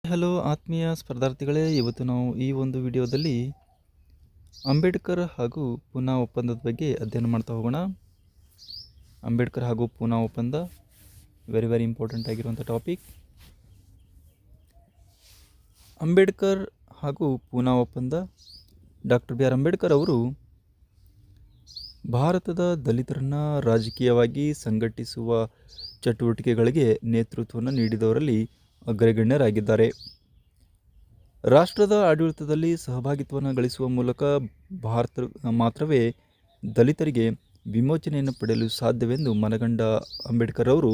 Hello ಆತ್ಮೀಯ ಸ್ಪರ್ಧಾರ್ಥಿಗಳೇ, ಇವತ್ತು ನಾವು ಈ ಒಂದು ವಿಡಿಯೋದಲ್ಲಿ ಅಂಬೇಡ್ಕರ್ ಹಾಗೂ ಪೂನಾ ಒಪ್ಪಂದದ ಬಗ್ಗೆ ಅಧ್ಯಯನ ಮಾಡ್ತಾ ಹೋಗೋಣ. ಅಂಬೇಡ್ಕರ್ ಹಾಗೂ ಪೂನಾ ಒಪ್ಪಂದ ವೆರಿ ಇಂಪಾರ್ಟೆಂಟ್ ಆಗಿರುವಂಥ ಟಾಪಿಕ್. ಅಂಬೇಡ್ಕರ್ ಹಾಗೂ ಪೂನಾ ಒಪ್ಪಂದ. ಡಾಕ್ಟರ್ ಬಿ ಆರ್ ಅಂಬೇಡ್ಕರ್ ಅವರು ಭಾರತದ ದಲಿತರನ್ನು ರಾಜಕೀಯವಾಗಿ ಸಂಘಟಿಸುವ ಚಟುವಟಿಕೆಗಳಿಗೆ ನೇತೃತ್ವವನ್ನು ನೀಡಿದವರಲ್ಲಿ ಅಗ್ರಗಣ್ಯರಾಗಿದ್ದಾರೆ. ರಾಷ್ಟ್ರದ ಆಡಳಿತದಲ್ಲಿ ಸಹಭಾಗಿತ್ವವನ್ನು ಗಳಿಸುವ ಮೂಲಕ ಭಾರತ ಮಾತ್ರವೇ ದಲಿತರಿಗೆ ವಿಮೋಚನೆಯನ್ನು ಪಡೆಯಲು ಸಾಧ್ಯವೆಂದು ಮನಗಂಡ ಅಂಬೇಡ್ಕರ್ ಅವರು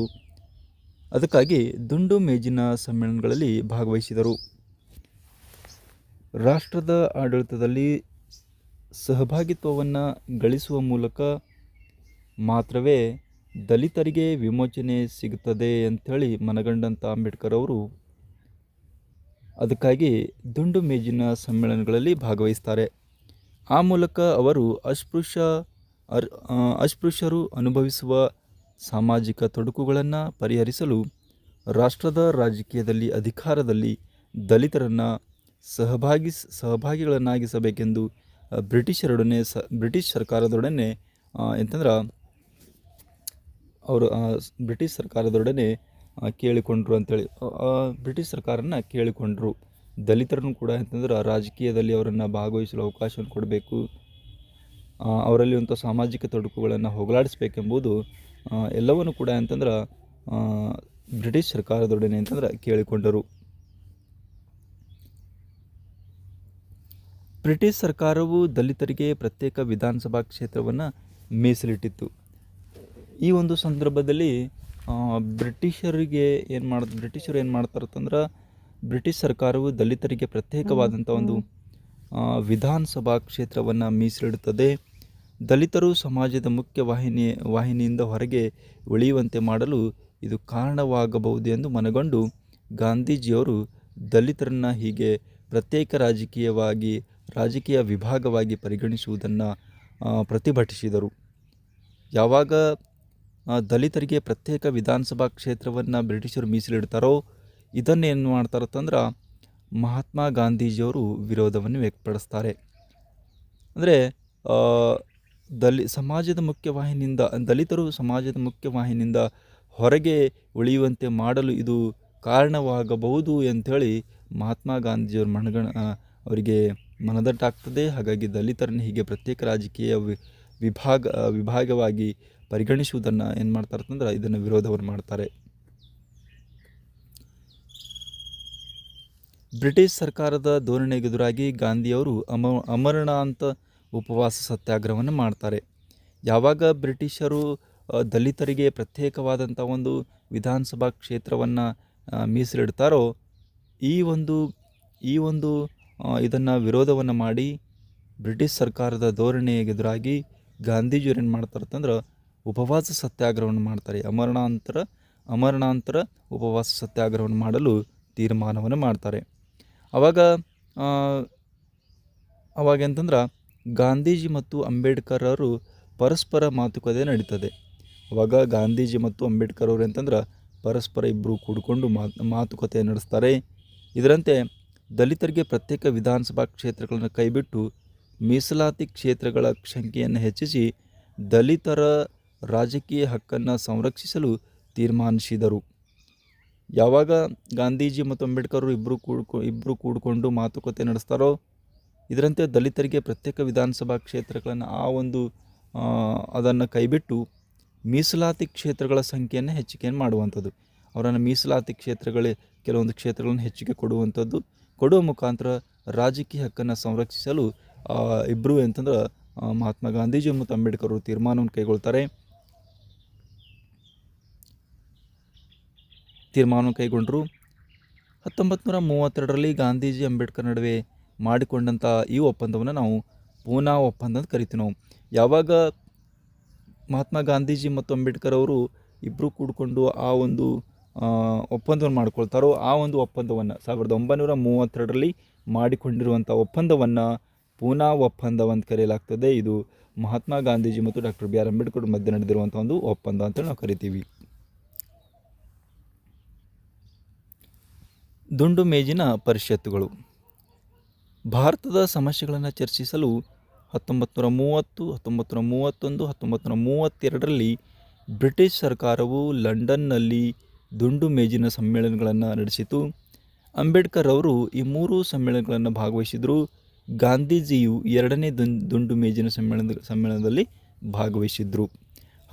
ಅದಕ್ಕಾಗಿ ದುಂಡು ಮೇಜಿನ ಸಮ್ಮೇಳನಗಳಲ್ಲಿ ಭಾಗವಹಿಸಿದರು. ರಾಷ್ಟ್ರದ ಆಡಳಿತದಲ್ಲಿ ಸಹಭಾಗಿತ್ವವನ್ನು ಗಳಿಸುವ ಮೂಲಕ ಮಾತ್ರವೇ ದಲಿತರಿಗೆ ವಿಮೋಚನೆ ಸಿಗುತ್ತದೆ ಅಂಥೇಳಿ ಮನಗಂಡಂಥ ಅಂಬೇಡ್ಕರ್ ಅವರು ಅದಕ್ಕಾಗಿ ದುಂಡು ಮೇಜಿನ ಸಮ್ಮೇಳನಗಳಲ್ಲಿ ಭಾಗವಹಿಸ್ತಾರೆ. ಆ ಮೂಲಕ ಅವರು ಅಸ್ಪೃಶ್ಯರು ಅನುಭವಿಸುವ ಸಾಮಾಜಿಕ ತೊಡಕುಗಳನ್ನು ಪರಿಹರಿಸಲು ರಾಷ್ಟ್ರದ ರಾಜಕೀಯದಲ್ಲಿ ಅಧಿಕಾರದಲ್ಲಿ ದಲಿತರನ್ನು ಸಹಭಾಗಿಗಳನ್ನಾಗಿಸಬೇಕೆಂದು ಬ್ರಿಟಿಷ್ ಸರ್ಕಾರದೊಡನೆ ಬ್ರಿಟಿಷ್ ಸರ್ಕಾರದೊಡನೆ ಕೇಳಿಕೊಂಡ್ರು ಅಂತೇಳಿ ಬ್ರಿಟಿಷ್ ಸರ್ಕಾರನ ಕೇಳಿಕೊಂಡ್ರು. ದಲಿತರನ್ನು ಕೂಡ ಅಂತಂದ್ರೆ ರಾಜಕೀಯದಲ್ಲಿ ಅವರನ್ನು ಭಾಗವಹಿಸಲು ಅವಕಾಶವನ್ನು ಕೊಡಬೇಕು, ಅವರಲ್ಲಿ ಒಂದು ಸಾಮಾಜಿಕ ತೊಡಕುಗಳನ್ನು ಹೋಗಲಾಡಿಸ್ಬೇಕೆಂಬುದು ಎಲ್ಲವನ್ನು ಕೂಡ ಅಂತಂದ್ರೆ ಬ್ರಿಟಿಷ್ ಸರ್ಕಾರದೊಡನೆ ಕೇಳಿಕೊಂಡರು. ಬ್ರಿಟಿಷ್ ಸರ್ಕಾರವು ದಲಿತರಿಗೆ ಪ್ರತ್ಯೇಕ ವಿಧಾನಸಭಾ ಕ್ಷೇತ್ರವನ್ನು ಮೀಸಲಿಟ್ಟಿತ್ತು. ಈ ಒಂದು ಸಂದರ್ಭದಲ್ಲಿ ಬ್ರಿಟಿಷರು ಏನು ಮಾಡ್ತಾರಂತಂದ್ರೆ ಬ್ರಿಟಿಷ್ ಸರ್ಕಾರವು ದಲಿತರಿಗೆ ಪ್ರತ್ಯೇಕವಾದಂಥ ಒಂದು ವಿಧಾನಸಭಾ ಕ್ಷೇತ್ರವನ್ನು ಮೀಸಲಿಡುತ್ತದೆ. ದಲಿತರು ಸಮಾಜದ ಮುಖ್ಯ ವಾಹಿನಿಯಿಂದ ಹೊರಗೆ ಉಳಿಯುವಂತೆ ಮಾಡಲು ಇದು ಕಾರಣವಾಗಬಹುದು ಎಂದು ಮನಗೊಂಡು ಗಾಂಧೀಜಿಯವರು ದಲಿತರನ್ನು ಹೀಗೆ ಪ್ರತ್ಯೇಕ ರಾಜಕೀಯ ವಿಭಾಗವಾಗಿ ಪರಿಗಣಿಸುವುದನ್ನು ಪ್ರತಿಭಟಿಸಿದರು. ಯಾವಾಗ ದಲಿತರಿಗೆ ಪ್ರತ್ಯೇಕ ವಿಧಾನಸಭಾ ಕ್ಷೇತ್ರವನ್ನು ಬ್ರಿಟಿಷರು ಮೀಸಲಿಡ್ತಾರೋ ಇದನ್ನೇನು ಮಾಡ್ತಾರಂತಂದ್ರೆ ಮಹಾತ್ಮ ಗಾಂಧೀಜಿಯವರು ವಿರೋಧವನ್ನು ವ್ಯಕ್ತಪಡಿಸ್ತಾರೆ. ಅಂದರೆ ದಲಿತರು ಸಮಾಜದ ಮುಖ್ಯವಾಹಿನಿಯಿಂದ ಹೊರಗೆ ಉಳಿಯುವಂತೆ ಮಾಡಲು ಇದು ಕಾರಣವಾಗಬಹುದು ಅಂಥೇಳಿ ಮಹಾತ್ಮ ಗಾಂಧೀಜಿಯವ್ರ ಅವರಿಗೆ ಮನದಟ್ಟಾಗ್ತದೆ. ಹಾಗಾಗಿ ದಲಿತರನ್ನು ಹೀಗೆ ಪ್ರತ್ಯೇಕ ರಾಜಕೀಯ ವಿಭಾಗವಾಗಿ ಪರಿಗಣಿಸುವುದನ್ನು ಏನು ಮಾಡ್ತಾರಂತಂದ್ರೆ ಇದನ್ನು ವಿರೋಧವನ್ನು ಮಾಡ್ತಾರೆ. ಬ್ರಿಟಿಷ್ ಸರ್ಕಾರದ ಧೋರಣೆಗೆ ಎದುರಾಗಿ ಗಾಂಧಿಯವರು ಅಮರಣಾಂತ ಉಪವಾಸ ಸತ್ಯಾಗ್ರಹವನ್ನು ಮಾಡ್ತಾರೆ. ಯಾವಾಗ ಬ್ರಿಟಿಷರು ದಲಿತರಿಗೆ ಪ್ರತ್ಯೇಕವಾದಂಥ ಒಂದು ವಿಧಾನಸಭಾ ಕ್ಷೇತ್ರವನ್ನು ಮೀಸಲಿಡ್ತಾರೋ ಈ ಒಂದು ಇದನ್ನು ವಿರೋಧವನ್ನು ಮಾಡಿ ಬ್ರಿಟಿಷ್ ಸರ್ಕಾರದ ಧೋರಣೆಗೆ ಎದುರಾಗಿ ಗಾಂಧೀಜಿಯವರು ಏನು ಮಾಡ್ತಾರಂತಂದ್ರೆ ಉಪವಾಸ ಸತ್ಯಾಗ್ರಹವನ್ನು ಮಾಡ್ತಾರೆ. ಅಮರಣಾಂತರ ಉಪವಾಸ ಸತ್ಯಾಗ್ರಹವನ್ನು ಮಾಡಲು ತೀರ್ಮಾನವನ್ನು ಮಾಡ್ತಾರೆ. ಅವಾಗ ಎಂತಂದ್ರೆ ಗಾಂಧೀಜಿ ಮತ್ತು ಅಂಬೇಡ್ಕರ್ ಅವರು ಪರಸ್ಪರ ಮಾತುಕತೆ ನಡೀತದೆ. ಅವಾಗ ಗಾಂಧೀಜಿ ಮತ್ತು ಅಂಬೇಡ್ಕರ್ ಅವರು ಅಂತಂದ್ರೆ ಪರಸ್ಪರ ಇಬ್ಬರು ಕೂಡಿಕೊಂಡು ಮಾತುಕತೆ ನಡೆಸ್ತಾರೆ. ಇದರಂತೆ ದಲಿತರಿಗೆ ಪ್ರತ್ಯೇಕ ವಿಧಾನಸಭಾ ಕ್ಷೇತ್ರಗಳನ್ನು ಕೈಬಿಟ್ಟು ಮೀಸಲಾತಿ ಕ್ಷೇತ್ರಗಳ ಸಂಖ್ಯೆಯನ್ನು ಹೆಚ್ಚಿಸಿ ದಲಿತರ ರಾಜಕೀಯ ಹಕ್ಕನ್ನು ಸಂರಕ್ಷಿಸಲು ತೀರ್ಮಾನಿಸಿದರು. ಯಾವಾಗ ಗಾಂಧೀಜಿ ಮತ್ತು ಅಂಬೇಡ್ಕರ್ ಇಬ್ಬರು ಕೂಡಿಕೊಂಡು ಮಾತುಕತೆ ನಡೆಸ್ತಾರೋ ಇದರಂತೆ ದಲಿತರಿಗೆ ಪ್ರತ್ಯೇಕ ವಿಧಾನಸಭಾ ಕ್ಷೇತ್ರಗಳನ್ನು ಅದನ್ನು ಕೈಬಿಟ್ಟು ಮೀಸಲಾತಿ ಕ್ಷೇತ್ರಗಳ ಸಂಖ್ಯೆಯನ್ನು ಹೆಚ್ಚಿಗೆ ಮಾಡುವಂಥದ್ದು, ಅವರನ್ನು ಮೀಸಲಾತಿ ಕೆಲವೊಂದು ಕ್ಷೇತ್ರಗಳನ್ನು ಹೆಚ್ಚಿಗೆ ಕೊಡುವ ಮುಖಾಂತರ ರಾಜಕೀಯ ಹಕ್ಕನ್ನು ಸಂರಕ್ಷಿಸಲು ಇಬ್ಬರು ಅಂತಂದ್ರೆ ಮಹಾತ್ಮ ಗಾಂಧೀಜಿ ಮತ್ತು ಅಂಬೇಡ್ಕರ್ ಅವರು ತೀರ್ಮಾನವನ್ನು ಕೈಗೊಂಡರು. 1932ರಲ್ಲಿ ಗಾಂಧೀಜಿ ಅಂಬೇಡ್ಕರ್ ನಡುವೆ ಮಾಡಿಕೊಂಡಂಥ ಈ ಒಪ್ಪಂದವನ್ನು ನಾವು ಪೂನಾ ಒಪ್ಪಂದ ಅಂತ ಕರಿತೀವಿ. ನಾವು ಯಾವಾಗ ಮಹಾತ್ಮ ಗಾಂಧೀಜಿ ಮತ್ತು ಅಂಬೇಡ್ಕರ್ ಅವರು ಇಬ್ಬರು ಕೂಡಿಕೊಂಡು ಆ ಒಂದು ಒಪ್ಪಂದವನ್ನು ಮಾಡ್ಕೊಳ್ತಾರೋ ಆ ಒಂದು ಒಪ್ಪಂದವನ್ನು 1932ರಲ್ಲಿ ಮಾಡಿಕೊಂಡಿರುವಂಥ ಒಪ್ಪಂದವನ್ನು ಪೂನಾ ಒಪ್ಪಂದವಂತ ಕರೆಯಲಾಗ್ತದೆ. ಇದು ಮಹಾತ್ಮ ಗಾಂಧೀಜಿ ಮತ್ತು ಡಾಕ್ಟರ್ ಬಿ ಆರ್ ಅಂಬೇಡ್ಕರ್ ಮಧ್ಯೆ ನಡೆದಿರುವಂಥ ಒಂದು ಒಪ್ಪಂದ ಅಂತೇಳಿ ನಾವು ಕರಿತೀವಿ. ದುಂಡು ಮೇಜಿನ ಪರಿಷತ್ತುಗಳು. ಭಾರತದ ಸಮಸ್ಯೆಗಳನ್ನು ಚರ್ಚಿಸಲು 1930, 1931, 1932ರಲ್ಲಿ ಬ್ರಿಟಿಷ್ ಸರ್ಕಾರವು ಲಂಡನ್ನಲ್ಲಿ ದುಂಡು ಮೇಜಿನ ಸಮ್ಮೇಳನಗಳನ್ನು ನಡೆಸಿತು. ಅಂಬೇಡ್ಕರ್ ಅವರು ಈ 3 ಸಮ್ಮೇಳನಗಳನ್ನು ಭಾಗವಹಿಸಿದರು. ಗಾಂಧೀಜಿಯು 2ನೇ ದುಂಡು ಮೇಜಿನ ಸಮ್ಮೇಳನದಲ್ಲಿ ಭಾಗವಹಿಸಿದ್ರು.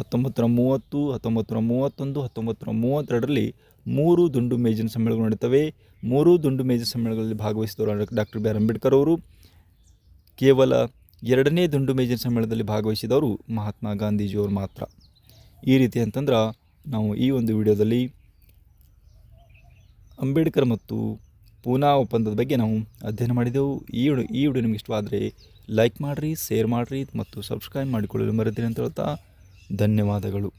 1930, 1931, 1932ರಲ್ಲಿ 3 ದುಂಡು ಮೇಜಿನ ಸಮ್ಮೇಳನಗಳು ನಡೀತವೆ. 3 ದುಂಡು ಮೇಜಿನ ಸಮ್ಮೇಳನಗಳಲ್ಲಿ ಭಾಗವಹಿಸಿದವರು ಡಾಕ್ಟರ್ ಬಿ ಆರ್ ಅಂಬೇಡ್ಕರ್ ಅವರು. ಕೇವಲ 2ನೇ ದುಂಡು ಮೇಜಿನ ಸಮ್ಮೇಳನದಲ್ಲಿ ಭಾಗವಹಿಸಿದವರು ಮಹಾತ್ಮ ಗಾಂಧೀಜಿಯವರು ಮಾತ್ರ. ಈ ರೀತಿ ಅಂತಂದ್ರೆ ನಾವು ಈ ಒಂದು ವಿಡಿಯೋದಲ್ಲಿ ಅಂಬೇಡ್ಕರ್ ಮತ್ತು ಪೂನಾ ಒಪ್ಪಂದದ ಬಗ್ಗೆ ನಾವು ಅಧ್ಯಯನ ಮಾಡಿದೆವು. ಈ ವಿಡಿಯೋ ನಿಮಗೆ ಇಷ್ಟವಾದರೆ ಲೈಕ್ ಮಾಡಿರಿ, ಶೇರ್ ಮಾಡಿರಿ ಮತ್ತು ಸಬ್ಸ್ಕ್ರೈಬ್ ಮಾಡಿಕೊಳ್ಳಲು ಮರೆತಿರಿ ಅಂತ ಹೇಳ್ತಾ ಧನ್ಯವಾದಗಳು.